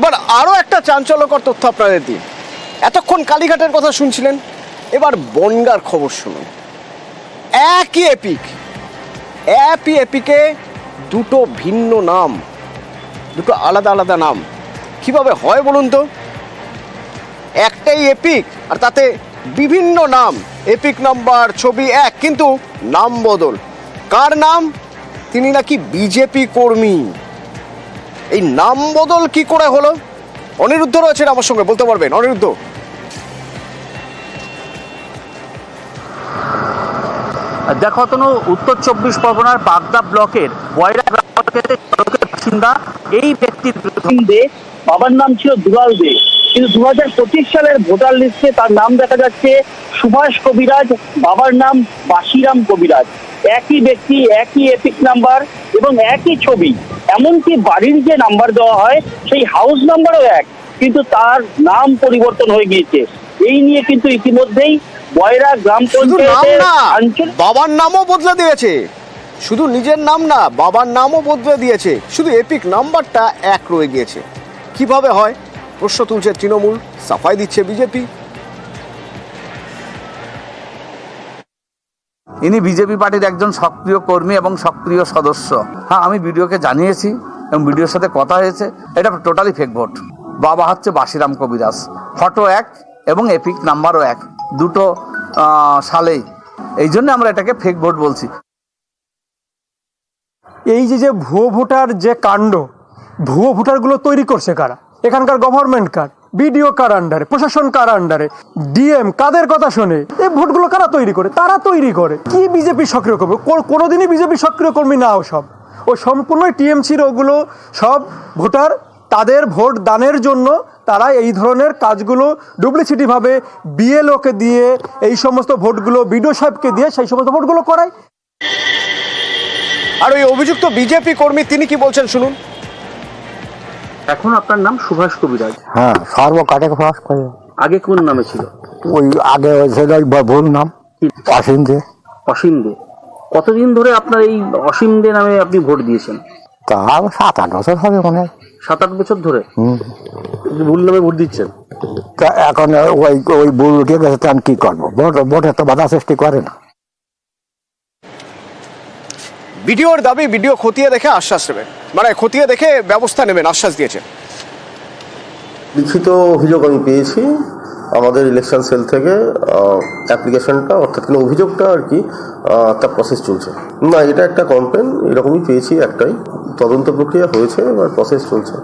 এবার আরও একটা চাঞ্চল্যকর তথ্য আপনাদের দিই। এতক্ষণ কালীঘাটের কথা শুনছিলেন, এবার বনগাঁর খবর শুনুন। একই এপিকে দুটো ভিন্ন নাম, দুটো আলাদা আলাদা নাম কিভাবে হয় বলুন তো? একটাই এপিক আর তাতে বিভিন্ন নাম, এপিক নাম্বার, ছবি এক, কিন্তু নাম বদল। কার নাম? তিনি নাকি বিজেপি কর্মী। এই নাম বদল কি করে হলো? অনিরুদ্ধ রয়েছেন আমার সঙ্গে, বলতে পারবেন অনিরুদ্ধ? দেখো তনু, উত্তর 24 পরগনার বাগদা ব্লকের বয়রা গ্রামের বাসিন্দা এই ব্যক্তির বিরুদ্ধে বাবার নাম ছিল দুলাল দে, কিন্তু 2025 সালের ভোটার লিস্টে তার নাম দেখা যাচ্ছে সুভাষ কবিরাজ, বাবার নাম বাসিরাম কবিরাজ। একই ব্যক্তি, একই এপিক নাম্বার এবং একই ছবি, এমনকি বাড়ির যে নাম্বার দেওয়া হয় সেই হাউস নাম্বারও এক, কিন্তু তার নাম পরিবর্তন হয়ে গিয়েছে। এই নিয়ে কিন্তু ইতিমধ্যেই বয়রা গ্রাম পঞ্চায়েতের বাবার নামও বদলে দিয়েছে, শুধু নিজের নাম না, বাবার নামও বদলে দিয়েছে, শুধু এপিক নাম্বারটা এক রয়ে গিয়েছে। কিভাবে হয় প্রশ্ন তুলছে তৃণমূল, সাফাই দিচ্ছে বিজেপি। ইনি বিজেপি পার্টির একজন সক্রিয় কর্মী এবং সক্রিয় সদস্য। হ্যাঁ, আমি বিডিওকে জানিয়েছি এবং বিডিওর সাথে কথা হয়েছে। এটা টোটালি ফেক ভোট। বাবা হচ্ছে বাসিরাম কবিরাজ, ফটো এক এবং এপিক নাম্বারও এক, দুটো সালেই। এই জন্য আমরা এটাকে ফেক ভোট বলছি। এই যে ভুয়ো ভোটার যে কাণ্ড, ভুয়ো ভোটারগুলো তৈরি করছে কারা? এখানকার গভর্নমেন্ট কার, বিডিও কার আন্ডারে, প্রশাসন কার আন্ডারে, ডিএম কাদের কথা শোনে? এই ভোটগুলো কারা তৈরি করে? তারা তৈরি করে। কি বিজেপি সক্রিয় কর্মী? কোনোদিনই বিজেপি সক্রিয় কর্মী না, ও সম্পূর্ণ টিএমসির। ওগুলো সব ভোটার, তাদের ভোট দানের জন্য তারা এই ধরনের কাজগুলো ডুপ্লিসিটিভাবে বিএলওকে দিয়ে, এই সমস্ত ভোটগুলো বিডিও সাহেবকে দিয়ে সেই সমস্ত ভোটগুলো করায়। আর ওই অভিযুক্ত বিজেপি কর্মী তিনি কি বলছেন শুনুন। এখন আপনার নাম সুভাষ কবিরাজ? হ্যাঁ, সর্বকাটে ফরাস করে। আগে কোন নামে ছিল? ওই আগে ভুল নাম অসীম দে। অসীম দে। কতদিন ধরে আপনার এই অসীম দে নামে আপনি ভোট দিয়েছেন? তা 7-8 বছর হবে মনে হয়। 7-8 বছর ধরে ভুল নামে ভোট দিচ্ছেন? তা এখন ওই ভুল উঠে গেছে, তো আমি কি করবো? ভোটের তো বাধা সৃষ্টি করে না। ভিডিওর দাবি, ভিডিও খতিয়ে দেখে আশ্বাস নেবেন, মানে খতিয়ে দেখে ব্যবস্থা নেবেন আশ্বাস দিয়েছেন। লিখিত অভিযোগ আমি পেয়েছি আমাদের ইলেকশন সেল থেকে, অ্যাপ্লিকেশনটা অর্থাৎ অভিযোগটা আর কি, তার প্রসেস চলছে। না, এটা একটা কমপ্লেন এরকমই পেয়েছি, একটাই তদন্ত প্রক্রিয়া হয়েছে, এবার প্রসেস চলছে।